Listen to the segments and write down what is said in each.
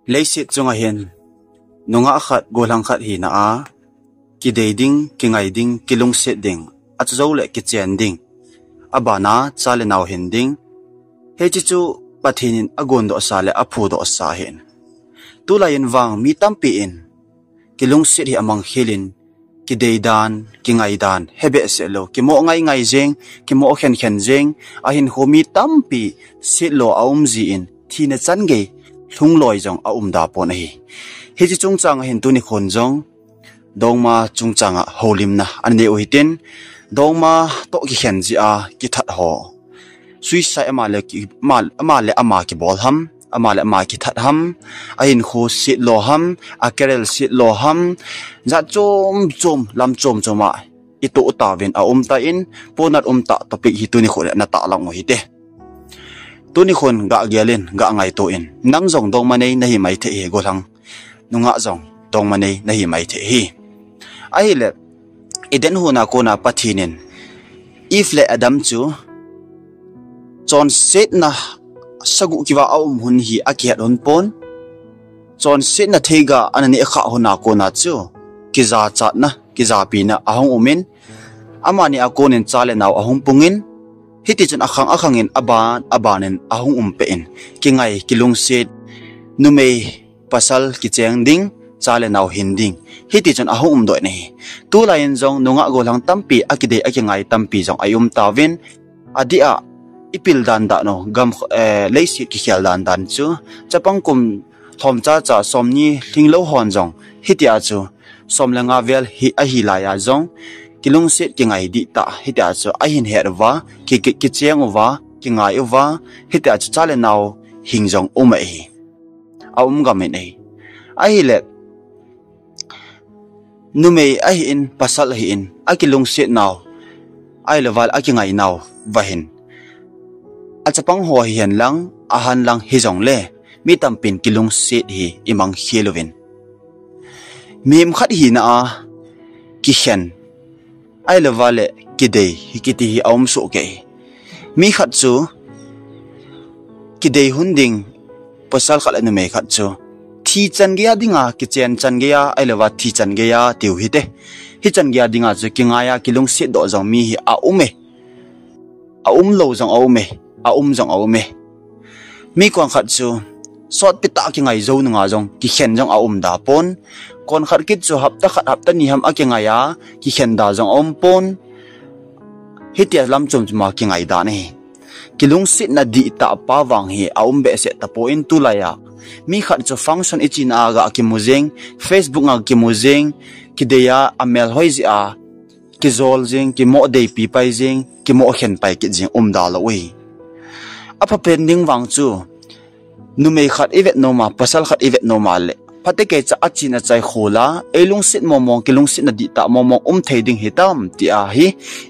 Leisit chunga hin nunga khat golang khat hi na a ki dei ding ki ngai ding ki lung set ding at zo le ki chen ding abana chale naw hin ding he chi chu pathinin agon do sa le aphu do sa hin tu lain wang mi tampi in ki lung set hi amang hilin ki dei dan ki ngai dan hebe se lo ki mo ngai jeng ki mo khen jeng a hin homi tampi sit lo aum ji in thina chan ge thung loi jong a da pon hi he chi chung chang hin tu ni khon jong dongma chung changa holim na an ne ohitin dongma to ki khen ji a ki that ho sui sai ama le ki ama ki bol ham ama le ama ki that ham a hin khu sit lo ham a kerel sit lo ham za chom lam choma i to ta ven a ta in ponat ta topic hi tu ni khole na ta lang hi te tu ni khon ga gyalen ga ngai to in nang jong dong manei na hi mai the he golang nunga jong dong manei na hi mai the hi ai le iden huna ko na pathinin if le adam chu chon set na sagu kiwa hun hi akiat on pon chon set na thega anani kha huna ko na chu kiza chat na kiza pi na ahong umin amani akonin chale naw ahong pungin hiti chun akhangin abanen ahong pe in kingai kilung set numei pasal kicheng ding chale naw hinding hiti chun ahong do nei tu lain jong nunga golang tampi akide akingai tampi jong ayum tawin adia ipil dan da no gam leisi ki khial dan chu chapang kum thom cha somni thinglo hon jong hiti a chu somlenga vel hi a hi la ya jong kilung set ki ngai di ta hiti a chu a hin her wa ki cheng wa ki ngai wa hiti a chu chale naw hing jong umai a ga me nei a hi le numei a hi in pasal hi in a kilung set naw ai leval a ki ngai naw vahin achapang ho hian lang ahan lang hi jong le mi tampin kilung set hi imang hilovin mem khat hi na a ki hen ai lawale ki dei hi ki ti hi aum so ke mi khat chu ki dei hunding pasal khala na me khat chu thi chan ge dinga ki chen chan ge ya ai lawa thi chan ge ya tiu hi te hi chan ge dinga chu ki nga ya kilung set do jong mi hi a lo jong a ume jong a ume mi kwang khat chu sot pita ki ngai zo nga jong ki hen jong a da pon kon khat kit chu hapta ni ham a ki nga ya ki hen da jong pon hitia lam chom chuma ki ngai da ne kilung sit na di ta pa wang hi a be se ta po in tu la ya mi khat chu function ichin aga ki muzeng facebook nga ki muzeng ki deya amel hoizi a ki zol jing ki mo dei pi pai jing ki mo hen pai ki jing da lo wi apa pending wang chu numei khat evet noma pasal khat evet noma le phate ke cha achina chai khola elung sit momong kilung sit na di ta momong thading hitam ti a hi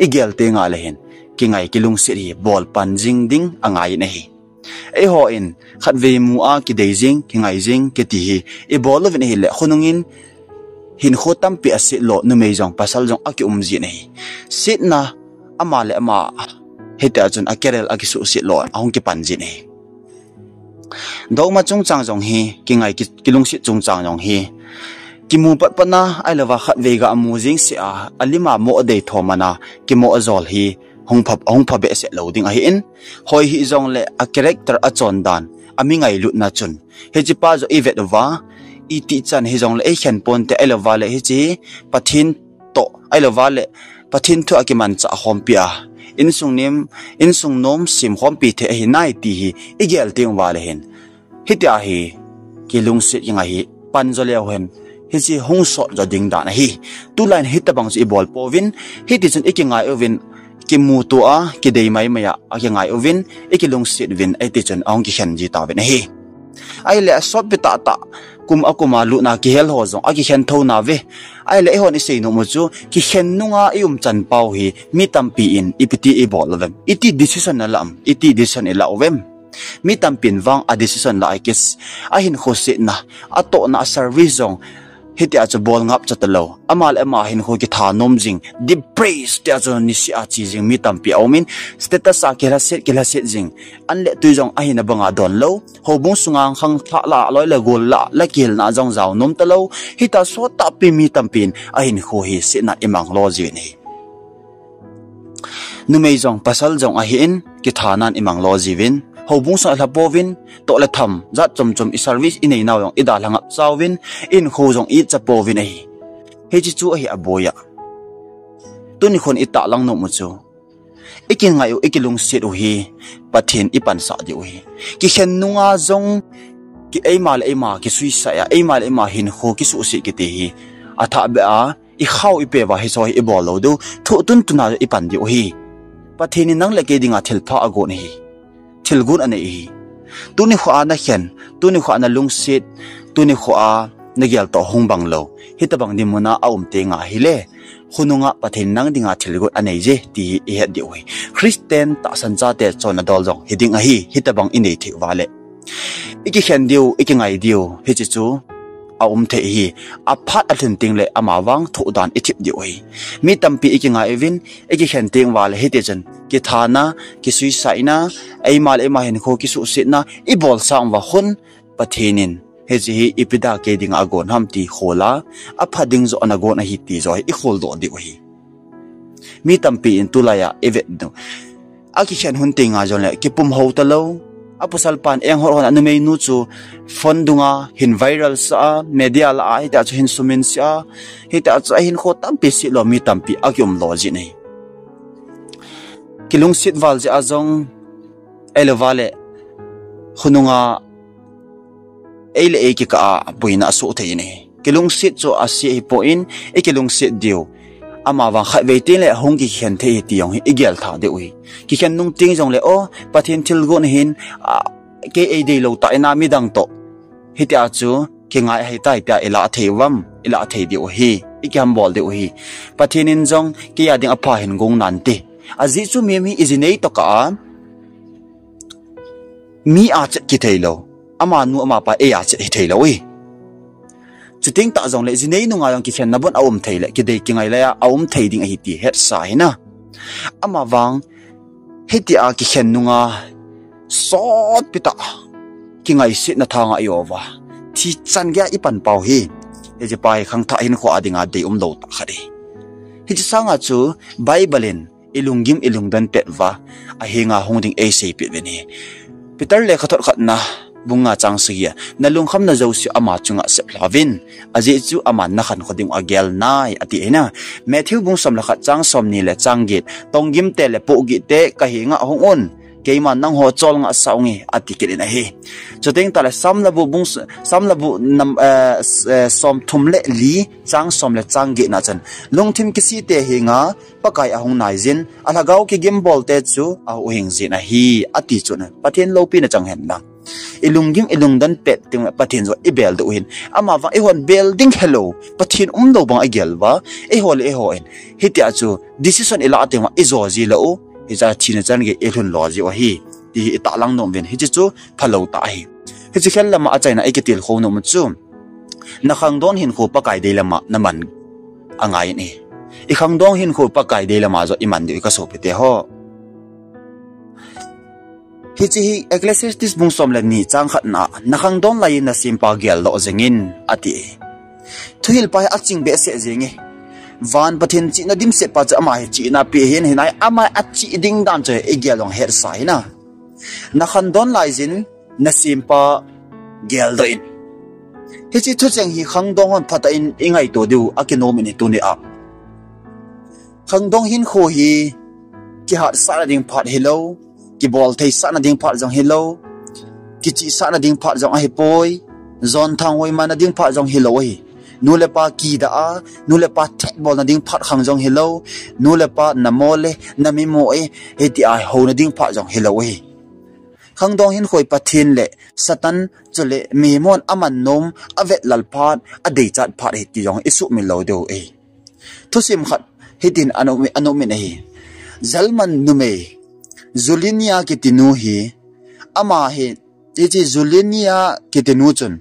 igel te nga le hen ki ngai kilung sit hi bol pan jing ding angai ne hi e ho in khat ve mu a ki dei jing ki ngai jing ke ti hi e bol ve ne hi le khonungin hin khotam pi ase lo numei jong pasal jong aki ji ne hi sit na ama le ama heta chun akerel akisu sit lo ahong ki pan ji ne dogma chung chang jong hi ki ngai kilung sit chung chang jong hi ki mu pat pana ai lawa khat vega amu jing se a alima mo dei thomana ki mo azol hi hong phap be se loading a hi in hoi hi jong le a character a chon dan ami ngai lut na chun he ji pa jo evet wa iti chan hi jong le e khen pon te ai lawa le hi chi pathin to ai lawa le pathin thu akiman cha hom pia in sung nom sim hom pi the hi nai ti hi igel ting wa le hen hitia hi kilung sit inga hi panjole hen hi chi hong so jo ding da na hi tu line hit bang chi bol povin hiti chun ikingai ovin ki mu tu a ki dei mai maya akingai ovin ikilung sit vin ai ti chun ong ki khen ji ta ve na hi ai le sot bi ta kum akuma lu na ki hel ho jong aki khen tho na ve ai le hon isei no mu chu ki khen nunga ium chan pau hi mi tampi in ipiti e bol lovem iti decision na lam iti decision e la ovem mi tampin wang a decision la ikis a hin khosit na ato na service jong hiti achu bol ngap chatalo amal ema hin ho ki tha nom jing deep praise te achu nisi a chi jing mi tampi aumin status a kela set jing anle tuijong a hina banga don lo hobung sungang khang tha la loi la gol la kil na jong jaw nom talo hita so ta pi mi tampin a hin ho hi se na imang lo ji ni numei jong pasal jong a hin ki thanan imang lo jiwin hobung sa la povin to la tham za chom I service inei naw yong ida langa chawin in kho jong I cha povin ai he chi chu hi aboya tuni khon ita lang no mu chu ikin ngayo ikilung sit hi pathin ipan sa di hi ki khen nunga jong ki eimal ki suisa ya eimal hin kho ki su si ki te hi atha ba I khaw I pe wa hi so hi bolo do thu tun tuna ipan di hi pathin nang le ke dinga thil pha ago ni thilgun ane hi tuni kho ana khen tuni kho ana lungsit tuni kho a nagyal to hongbang lo hitabang ni muna aum te nga hile khununga pathin nang dinga thilgun ane je ti e di oi Christian ta sancha te chona dol jong hiding a hi hitabang inei thi wale iki khen diu iki ngai diu hi chi chu aum the hi aphat athin ting le amawang thu dan ithip di oi mi tampi iki ngai evin iki khen ting wale hi te chen ki thana ki suisaina eimal ema hin kho ki su sitna I bol sang wa hun pathinin he ji ipida ke ding agon hamti khola aphading zo anagon a hi ti zo I khol do di hi mi tampi in tulaya evet do aki khen hun tinga jo le ki pum ho talo apusal pan eng hor hon anumei nu chu phone dunga hin viral sa media la ai ta chu hin sumin sia hi ta chu hin kho tampi si lo mi tampi akyum lo ji nei kilung sit wal je azong elevale khununga ele ki ka buina su thei ni kilung sit cho asi point kilung sit dio ama wang kha veitin le hong ki khen the ti yong igel tha de ui ki khen nung ting jong le o pathin thil gon hin ke e de lo ta ina mi dang to hitia chu ki ngai hai tai ta ila theiwam ila thei di hi ikam bol de hi pathin in jong ki ya ding apha hin gong nan ti azi chu mi izinei to ka mi a che ki theilo ama nu ama pa e a che theilo ui chuting ta jong le jinei nu nga yong ki khen na bon aum theile ki dei ki ngai la ya aum thei ding a hi ti het sa hina ama wang heti a ki khen nu nga sot pita ki ngai sit na thanga yowa thi chan gya ipan pau hi e je pai khang tha hin kho adinga dei lo ta khari hi chi sanga chu bible ilungim ilungdan petwa a hinga hongding a se pit beni peter le khathor khatna bunga changsiya nalung kham na josi ama chunga seplavin aji chu ama na khan khoding agel nai ati ena Matthew bung som la khat chang som ni le changgit tonggim te le pogi te kahinga hongon keiman nang ho chol nga saungi ati kelina hi choteng tala samlabu nam som thumle li chang som le changi na chan lungthim kisi te hinga pakai ahong naizin alagaw ki gimbol te chu a uhing zin a hi ati chuna pathen lopi na chang hen na ilungim ilungdan pet ting pathin zo ibel do hin ama wa ehon building hello pathin do bang agel wa ehol ehoen hitia chu decision ila atema izoji lo hiza china chan ge elhun loji wa hi ti ta lang nom ven hi chu phalo ta hi hi chi khel lama achaina eketil kho no mu chu na khang don hin kho pakai de lama naman angai ni I khang dong hin kho pakai de lama zo iman de ka so pete ho hi chi Ecclesiastes bung som la ni chang khat na khang dong lai na simpa gel lo zengin ati thuil pai aching be se zengi van pathin chi na dim se pa cha ma chi na pe hin hinai ama achi ding dan che egelong her sai na khang dong lai jin na simpa gel do in hi chi thu chang hi khang dong hon phata in ingai to du akinomi ni tu ni a khang dong hin kho hi ki hat sa ding phat hello ki bol thei sa na ding phat jong hello ki chi sa na ding phat jong a hi poi zon thang hoi man na ding phat jong hello hi nu le pa ki da a nu le pa tek bol na ding phat khang jong hello nu le pa na mole na mi mo e he ti a ho na ding phat jong hello hi khang dong hin khoi pathin le satan chule mi mon aman nom avet lal phat a dei chat phat he ti jong isu mi lo do e thusim khat hitin anomi nei zalman nume Zulinia kitinu hi ama he ichi Zulinia kitinu chun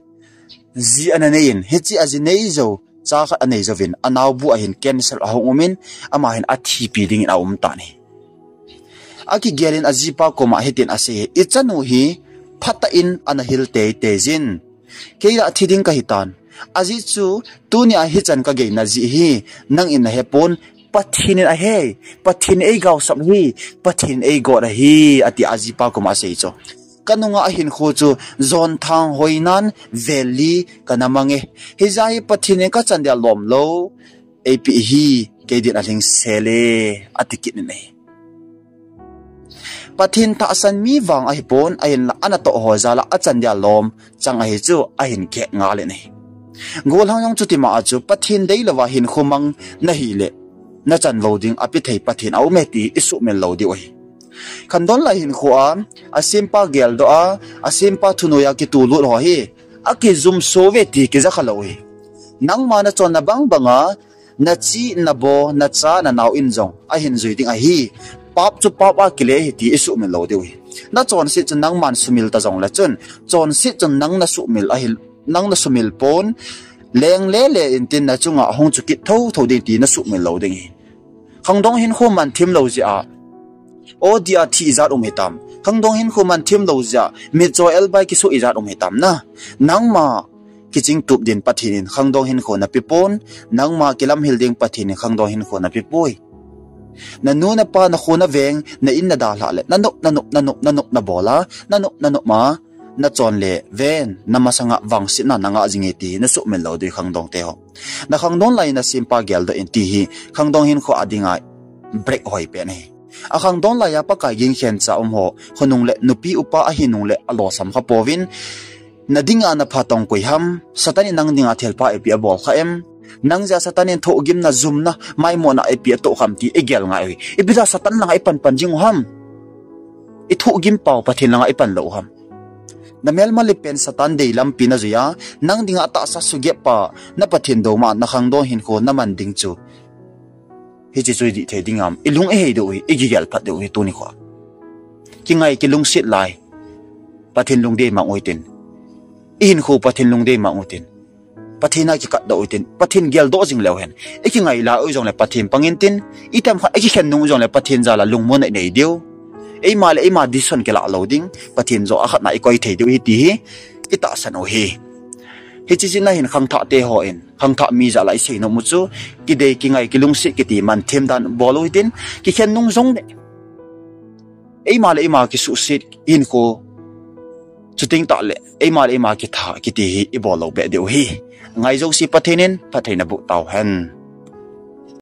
zi ananein hichi azinei zo cha khat anei zawin anaw bu a hin cancel a hong umin ama hin athi pi ding in aum ta ni aki gerin azipa koma hitin ase ichanu hi phata in anahil te tezin keira thiding ka hitan azi chu tunia hi chan ka ge na ji hi nang in he pon pathin a he pathin ei gaw sam hi pathin ei go ra hi ati azipa koma se cho kanunga ahin khu chu zon thang hoinan valley kanamange hizai pathin ka chandia lom lo ap hi kedin aling sele atikit ni pathin ta san mi wang a hipon ahin la ana to ho zala achandia lom chang a hi chu ahin ke nga le nei gol hang yang chu ti ma chu pathin dei lawa hin khumang na hi le na chan loading api thei pathin au me ti isu men lo di oi khandon la hin khuwa asimpa gel do a simpa thunoya ki tu lu ro hi aki zum so ve ti ki za khaloi nang ma na chon na bang banga na chi na bo na cha na naw in jong a hin zui ding a hi pap chu pap a kile hi ti isu men lo de wi na chon si chu nang man sumil ta jong la chun chon si chu nang na sumil a hil nang na sumil pon leng le le in tin na chunga hong chu ki tho tho de ti na su men lo ding hi khangdong hin kho man thim lo ji a o dia thi izat hitam khangdong hin kho man thim lo ja mi cho el bai ki su izat hitam na nang ma kiching tup din pathin khangdong hin kho na pipon nang ma kilam hilding pathin khangdong hin kho na pipoi na nu na pa na kho na veng na in na da la le na nok na bola na nok ma na chon le ven na masanga wangsit na nga jingi ti na su men lo dei khangdong te ho na khangdong lai na simpa gel do in ti hi khangdong hin kho adinga break hoi pe ne a khangdong lai ya pa ka yin khen cha ho honung le nupi upa a hinung le alo sam kha povin na dinga na phatong koi ham satani nang dinga thelpa epi a bol kha em nang ja satanin tho gim na zoom na mai mo na epi to kham ti egel ngai ibida satan lang ai pan jing ham i tho gim pau pathin lang ai pan lo ham na mel malipen satan de lam pina zuya nang dinga ta sa suge pa na pathin do ma na khang do hin ko na man ding chu hi chi chui di the dingam ilung e he do i gi gel phat do hi tu ni kho ki ngai ki lung sit lai pathin lung de ma oitin in kho pathin lung de ma oitin pathina ki kat do oitin pathin gel do jing lew hen e ki ngai la oi jong le pathin pangin tin itam kha e ki khen nung jong le pathin jala lung mo nei deu ei ma dison ke la loading pathin zo akhat na ikoi thei du hi ti hi ita san o hi chi na hin khang tha te ho in khang tha mi za lai sei no mu chu ki dei ki ngai ki lung si ki ti man them dan bolo hitin ki khen nung zong de ei ma ki su sit in ko chuting ta le ei ma ki tha ki ti hi i bolo be de hi ngai zo si pathinin pathaina bu taw hen